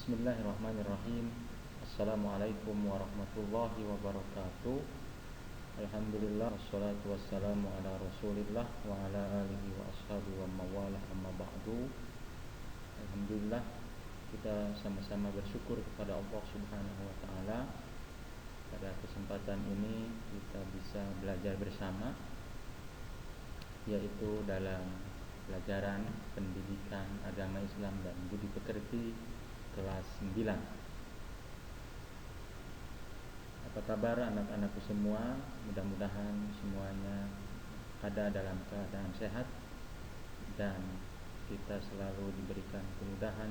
Bismillahirrahmanirrahim. Assalamualaikum warahmatullahi wabarakatuh. Alhamdulillah wassalatu wassalamu ala Rasulillah wa ala alihi wa ashabihi wa mawalah amma ba'du. Alhamdulillah, kita sama-sama bersyukur kepada Allah Subhanahu wa taala. Pada kesempatan ini kita bisa belajar bersama, yaitu dalam pelajaran pendidikan agama Islam dan budi pekerti kelas 9. Apa kabar anak-anakku semua? Mudah-mudahan semuanya ada dalam keadaan sehat dan kita selalu diberikan kemudahan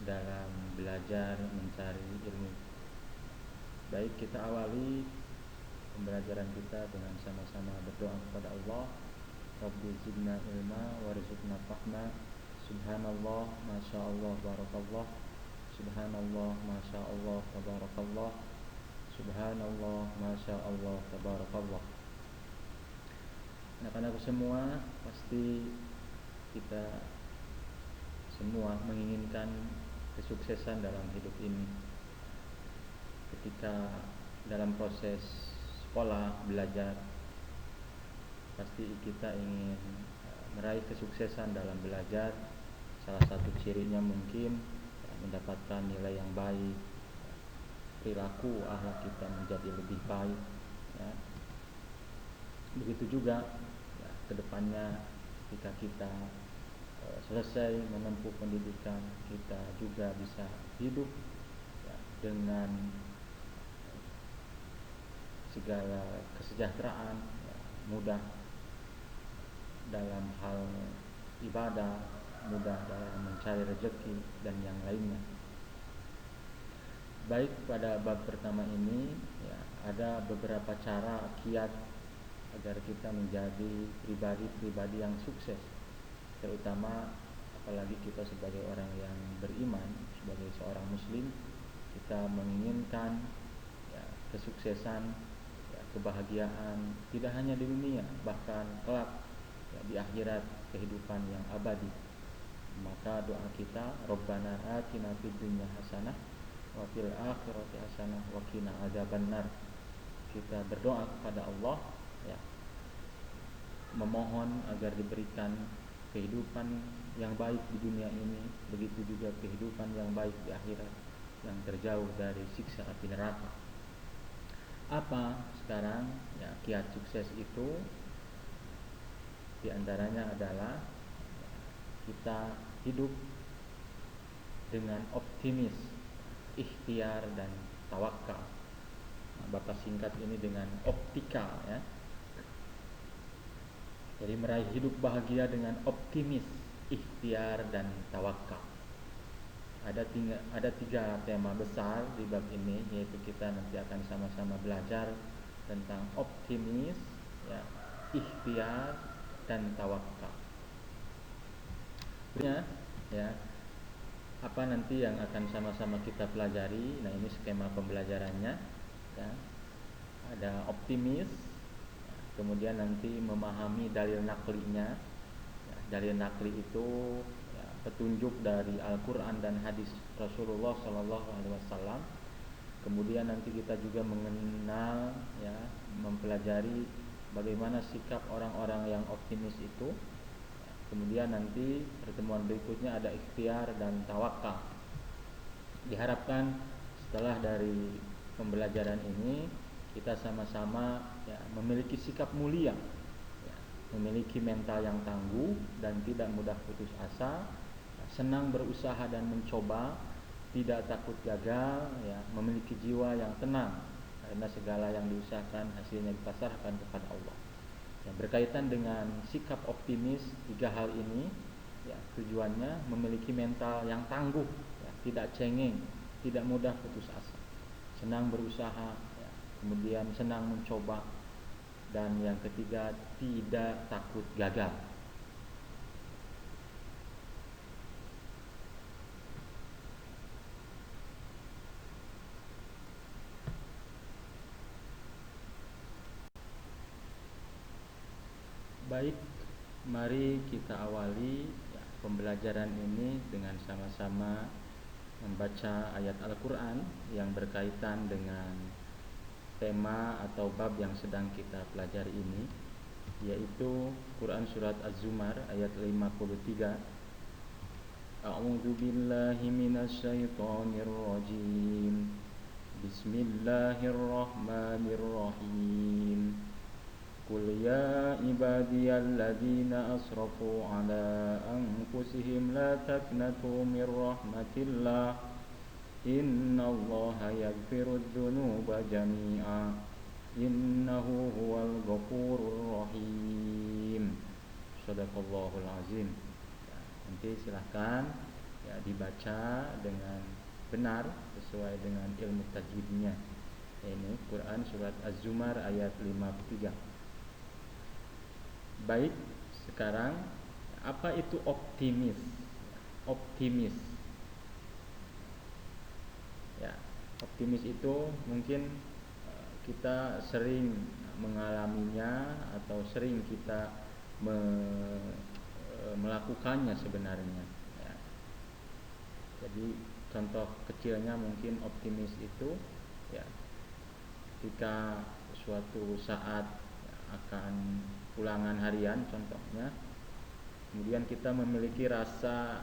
dalam belajar mencari ilmu. Baik, kita awali pembelajaran kita dengan sama-sama berdoa kepada Allah. Rabbi zidna ilma warzuqna fahma. Subhanallah, masya Allah, barakallah. Subhanallah, masya Allah, tabarakallah. Subhanallah, masya Allah, tabarakallah. Anak-anakku semua, pasti kita semua menginginkan kesuksesan dalam hidup ini. Ketika dalam proses sekolah, belajar, pasti kita ingin meraih kesuksesan dalam belajar. Salah satu cirinya mungkin mendapatkan nilai yang baik, perilaku akhlak kita menjadi lebih baik, ya. Begitu juga ya, kedepannya ketika kita selesai menempuh pendidikan, kita juga bisa hidup ya, dengan segala kesejahteraan, ya, mudah dalam hal ibadah, mudah dalam mencari rezeki dan yang lainnya. Baik, pada bab pertama ini ya, ada beberapa cara kiat agar kita menjadi pribadi-pribadi yang sukses, terutama apalagi kita sebagai orang yang beriman, sebagai seorang muslim, kita menginginkan ya, kesuksesan, ya, kebahagiaan tidak hanya di dunia, bahkan kelak ya, di akhirat, kehidupan yang abadi. Maka doa kita, Rabbana atina fid dunya hasanah wa fil akhirati hasanah wa qina adzabannar. Kita berdoa kepada Allah ya, memohon agar diberikan kehidupan yang baik di dunia ini, begitu juga kehidupan yang baik di akhirat, yang terjauh dari siksa api neraka. Apa sekarang ya kiat sukses itu? Di antaranya adalah kita hidup dengan optimis, ikhtiar dan tawakal. Nah, Bapak singkat ini dengan optikal ya. Jadi meraih hidup bahagia dengan optimis, ikhtiar dan tawakal. Ada tiga tema besar di bab ini, yaitu kita nanti akan sama-sama belajar tentang optimis, ya, ikhtiar dan tawakal. Ya, apa nanti yang akan sama-sama kita pelajari? Nah, ini skema pembelajarannya ya. Ada optimis, ya, kemudian nanti memahami dalil naklinya ya, dalil nakli itu ya, petunjuk dari Al-Quran dan hadis Rasulullah SAW. Kemudian nanti kita juga mengenal ya, mempelajari bagaimana sikap orang-orang yang optimis itu. Kemudian nanti pertemuan berikutnya ada ikhtiar dan tawakal. Diharapkan setelah dari pembelajaran ini kita sama-sama ya, memiliki sikap mulia, ya, memiliki mental yang tangguh dan tidak mudah putus asa, ya, senang berusaha dan mencoba, tidak takut gagal, ya, memiliki jiwa yang tenang karena segala yang diusahakan hasilnya dipasrahkan kepada Allah. Ya, berkaitan dengan sikap optimis, tiga hal ini ya, tujuannya memiliki mental yang tangguh ya, tidak cengeng, tidak mudah putus asa, senang berusaha ya, kemudian senang mencoba, dan yang ketiga tidak takut gagal. Baik, mari kita awali ya, pembelajaran ini dengan sama-sama membaca ayat Al-Quran yang berkaitan dengan tema atau bab yang sedang kita pelajari ini, yaitu Quran Surat Az-Zumar ayat 53. A'udzu billahi minasy syaithanir rajim. Bismillahirrahmanirrahim. Qul ya ibadiyalladzina asrafu ala anfusihim la taqnatu mir rahmatillah. Innallaha yaghfirudz dzunuba jami'a. Innahu huwal ghafurur rahim. Shadaqallahul azim. Nanti silahkan ya dibaca dengan benar sesuai dengan ilmu tajwidnya. Ini Quran Surat Az-Zumar ayat 53. Baik, sekarang apa itu optimis? Optimis. Ya, optimis itu mungkin kita sering mengalaminya atau sering kita melakukannya sebenarnya ya. Jadi contoh kecilnya mungkin optimis itu ya, ketika suatu saat akan ulangan harian contohnya, kemudian kita memiliki rasa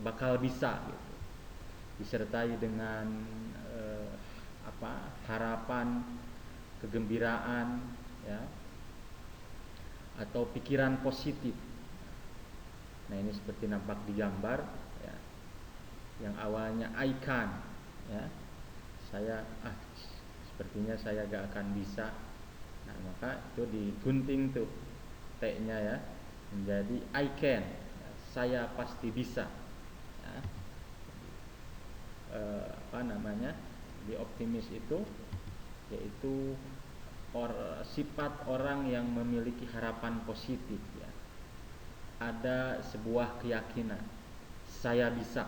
bakal bisa gitu, disertai dengan harapan, kegembiraan ya, atau pikiran positif. Nah, ini seperti nampak di gambar ya. Yang awalnya I can ya. Sepertinya saya gak akan bisa. Nah, maka itu digunting tuh T-nya ya menjadi I can. Ya, saya pasti bisa. Ya. Di optimis itu yaitu sifat orang yang memiliki harapan positif ya. Ada sebuah keyakinan saya bisa.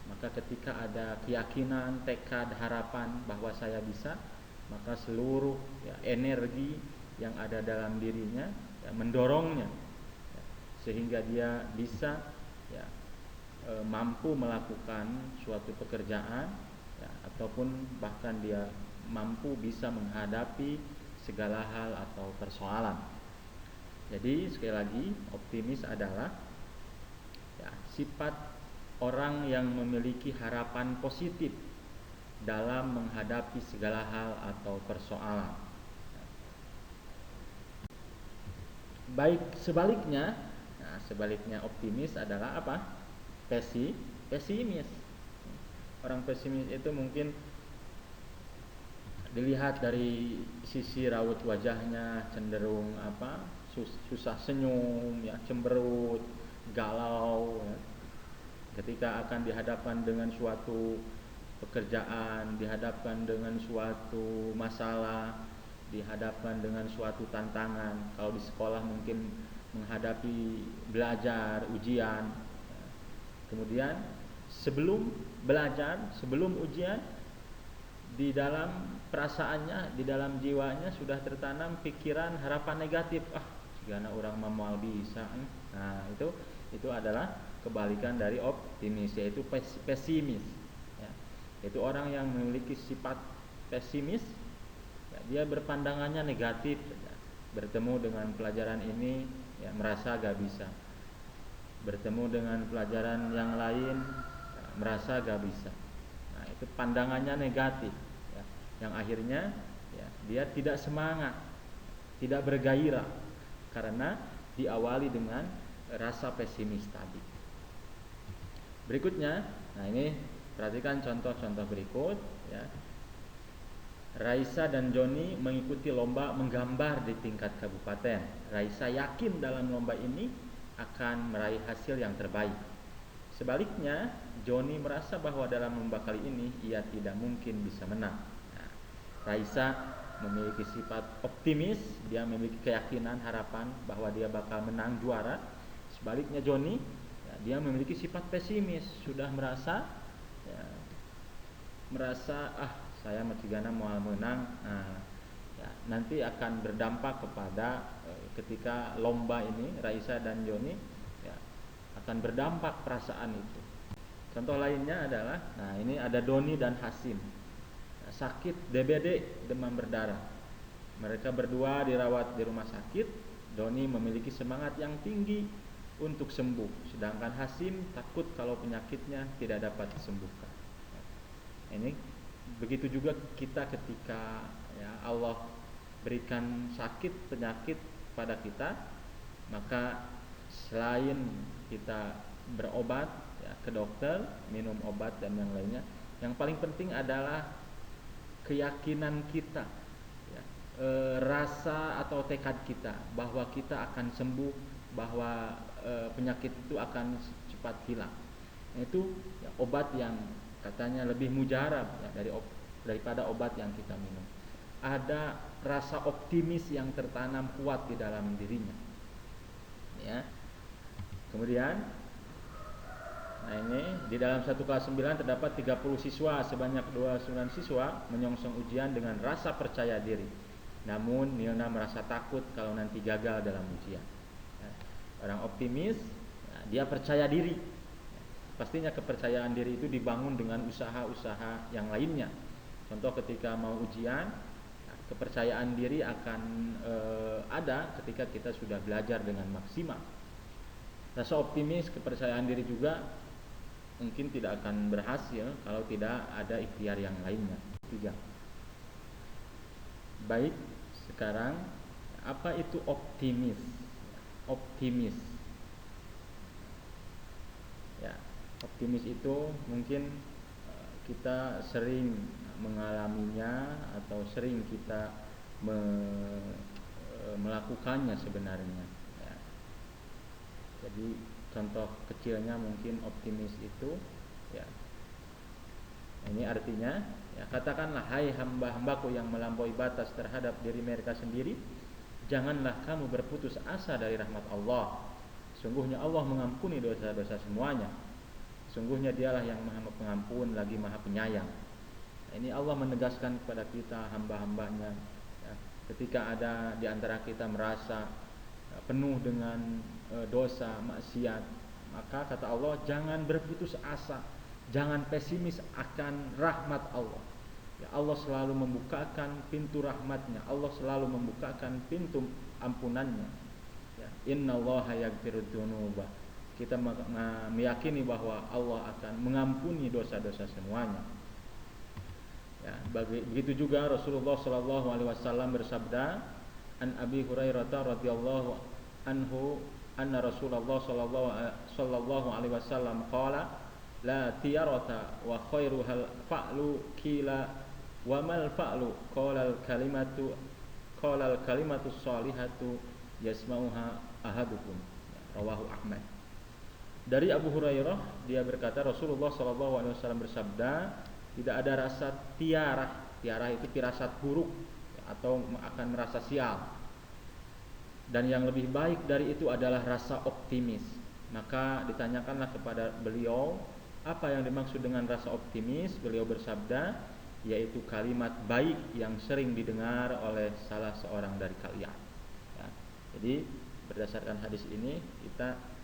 Maka ketika ada keyakinan, tekad, harapan bahwa saya bisa, maka seluruh ya, energi yang ada dalam dirinya ya, mendorongnya ya, sehingga dia bisa ya, mampu melakukan suatu pekerjaan ya, ataupun bahkan dia mampu bisa menghadapi segala hal atau persoalan. Jadi sekali lagi, optimis adalah ya, sifat orang yang memiliki harapan positif dalam menghadapi segala hal atau persoalan. Baik sebaliknya, nah, sebaliknya optimis adalah apa? Pesimis. Orang pesimis itu mungkin dilihat dari sisi raut wajahnya cenderung susah senyum ya, cemberut, galau ya. Ketika akan dihadapkan dengan suatu pekerjaan, dihadapkan dengan suatu masalah, dihadapkan dengan suatu tantangan. Kalau di sekolah mungkin menghadapi belajar, ujian ya. Kemudian sebelum belajar, sebelum ujian, di dalam perasaannya, di dalam jiwanya sudah tertanam pikiran harapan negatif. Jika orang mau bisa. Nah, itu adalah kebalikan dari optimis, yaitu pesimis. Ya. Itu orang yang memiliki sifat pesimis, ya, dia berpandangannya negatif. Ya. Bertemu dengan pelajaran ini, ya, merasa gak bisa. Bertemu dengan pelajaran yang lain, ya, merasa gak bisa. Nah, itu pandangannya negatif. Yang akhirnya ya, dia tidak semangat, tidak bergairah karena diawali dengan rasa pesimis tadi. Berikutnya, nah ini perhatikan contoh-contoh berikut ya. Raisa dan Joni mengikuti lomba menggambar di tingkat kabupaten. Raisa yakin dalam lomba ini akan meraih hasil yang terbaik. Sebaliknya, Joni merasa bahwa dalam lomba kali ini ia tidak mungkin bisa menang. Raisa memiliki sifat optimis, dia memiliki keyakinan, harapan bahwa dia bakal menang juara. Sebaliknya Joni, ya, dia memiliki sifat pesimis, sudah merasa saya macigana mau menang. Nah, ya, nanti akan berdampak kepada ketika lomba ini Raisa dan Joni ya, akan berdampak perasaan itu. Contoh lainnya adalah, nah ini ada Doni dan Hasim, sakit DBD, demam berdarah. Mereka berdua dirawat di rumah sakit. Doni memiliki semangat yang tinggi untuk sembuh, sedangkan Hasim takut kalau penyakitnya tidak dapat disembuhkan. Ini begitu juga kita ketika ya, Allah berikan sakit penyakit pada kita, maka selain kita berobat ya, ke dokter, minum obat dan yang lainnya, yang paling penting adalah keyakinan kita ya, rasa atau tekad kita bahwa kita akan sembuh, bahwa penyakit itu akan cepat hilang. Itu ya, obat yang katanya lebih mujarab ya, daripada obat yang kita minum. Ada rasa optimis yang tertanam kuat di dalam dirinya ya. Kemudian nah ini di dalam satu kelas 9 terdapat 30 siswa, sebanyak 29 siswa menyongsong ujian dengan rasa percaya diri. Namun Nilna merasa takut kalau nanti gagal dalam ujian. Orang optimis, dia percaya diri. Pastinya kepercayaan diri itu dibangun dengan usaha-usaha yang lainnya. Contoh ketika mau ujian, kepercayaan diri akan ada ketika kita sudah belajar dengan maksimal. Rasa optimis, kepercayaan diri juga mungkin tidak akan berhasil kalau tidak ada ikhtiar yang lainnya. 3. Baik, sekarang apa itu optimis? Optimis. Ya, optimis itu mungkin kita sering mengalaminya atau sering kita melakukannya sebenarnya. Ya. Jadi contoh kecilnya mungkin optimis itu ya. Ini artinya ya, katakanlah hai hamba-hambaku yang melampaui batas terhadap diri mereka sendiri, janganlah kamu berputus asa dari rahmat Allah. Sungguhnya Allah mengampuni dosa-dosa semuanya. Sungguhnya Dialah yang Maha Pengampun lagi Maha Penyayang. Ini Allah menegaskan kepada kita hamba-hambanya ya, ketika ada di antara kita merasa penuh dengan dosa, maksiat, maka kata Allah jangan berputus asa, jangan pesimis akan rahmat Allah. Ya, Allah selalu membukakan pintu rahmatnya, Allah selalu membukakan pintu ampunannya. Ya, innallaha yaghfirud dzunuba. Kita meyakini bahwa Allah akan mengampuni dosa-dosa semuanya. Ya, begitu juga Rasulullah sallallahu alaihi wasallam bersabda, an Abi Hurairah radhiyallahu anhu anna Rasulullah sallallahu alaihi wasallam qala la tiyarata wa khairuhal fa'lu qila wa mal fa'lu qala al kalimatu shalihatu yasma'uha ahadukum. Rawahu Ahmad. Dari Abu Hurairah, dia berkata Rasulullah sallallahu alaihi wasallam bersabda, tidak ada rasa tiarah. Tiarah itu firasat buruk atau akan merasa sial. Dan yang lebih baik dari itu adalah rasa optimis. Maka ditanyakanlah kepada beliau, apa yang dimaksud dengan rasa optimis? Beliau bersabda, yaitu kalimat baik yang sering didengar oleh salah seorang dari kalian. Ya. Jadi berdasarkan hadis ini kita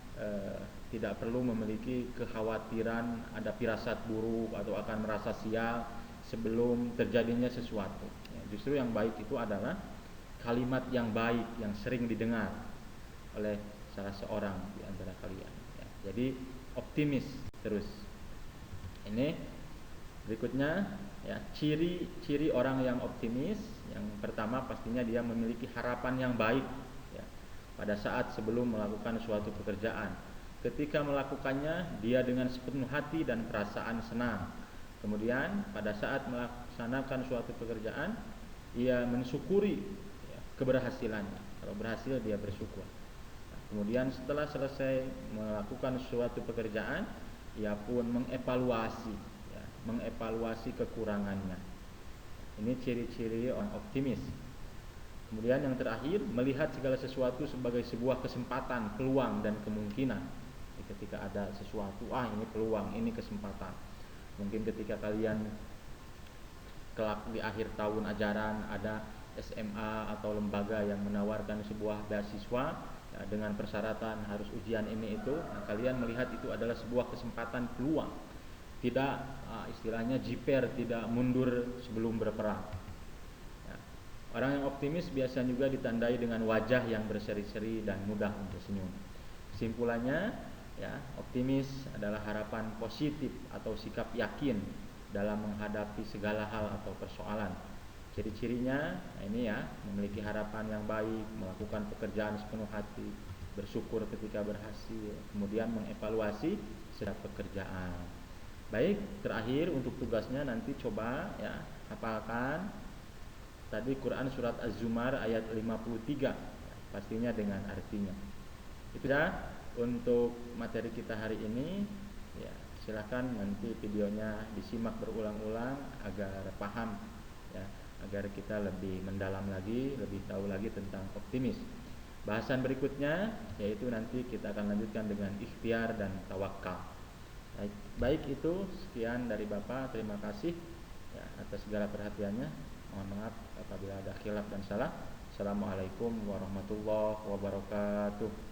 tidak perlu memiliki kekhawatiran ada firasat buruk atau akan merasa sial sebelum terjadinya sesuatu. Ya, justru yang baik itu adalah kalimat yang baik yang sering didengar oleh salah seorang di antara kalian. Ya, jadi optimis terus. Ini berikutnya ya, ciri-ciri orang yang optimis. Yang pertama pastinya dia memiliki harapan yang baik ya, pada saat sebelum melakukan suatu pekerjaan. Ketika melakukannya dia dengan sepenuh hati dan perasaan senang. Kemudian pada saat melaksanakan suatu pekerjaan ia mensyukuri ya, keberhasilannya. Kalau berhasil dia bersyukur. Nah, kemudian setelah selesai melakukan suatu pekerjaan ia pun mengevaluasi ya, mengevaluasi kekurangannya. Ini ciri-ciri orang optimis. Kemudian yang terakhir, melihat segala sesuatu sebagai sebuah kesempatan, peluang dan kemungkinan. Ketika ada sesuatu, ini peluang, ini kesempatan. Mungkin ketika kalian kelak di akhir tahun ajaran ada SMA atau lembaga yang menawarkan sebuah beasiswa ya, dengan persyaratan harus ujian ini itu, nah, kalian melihat itu adalah sebuah kesempatan, peluang tidak istilahnya jiper, tidak mundur sebelum berperang. Ya. Orang yang optimis biasa juga ditandai dengan wajah yang berseri-seri dan mudah untuk senyum. Kesimpulannya, ya, optimis adalah harapan positif atau sikap yakin dalam menghadapi segala hal atau persoalan. Ciri-cirinya ini ya, memiliki harapan yang baik, melakukan pekerjaan sepenuh hati, bersyukur ketika berhasil, kemudian mengevaluasi setiap pekerjaan. Baik, terakhir untuk tugasnya nanti coba ya hafalkan tadi Quran surat Az-Zumar ayat 53, pastinya dengan artinya. Itu ya untuk materi kita hari ini. Ya, silakan nanti videonya disimak berulang-ulang agar paham ya, agar kita lebih mendalam lagi, lebih tahu lagi tentang optimis. Bahasan berikutnya yaitu nanti kita akan lanjutkan dengan ikhtiar dan tawakal. Baik itu sekian dari Bapak, terima kasih ya, atas segala perhatiannya. Mohon maaf apabila ada khilaf dan salah. Assalamualaikum warahmatullahi wabarakatuh.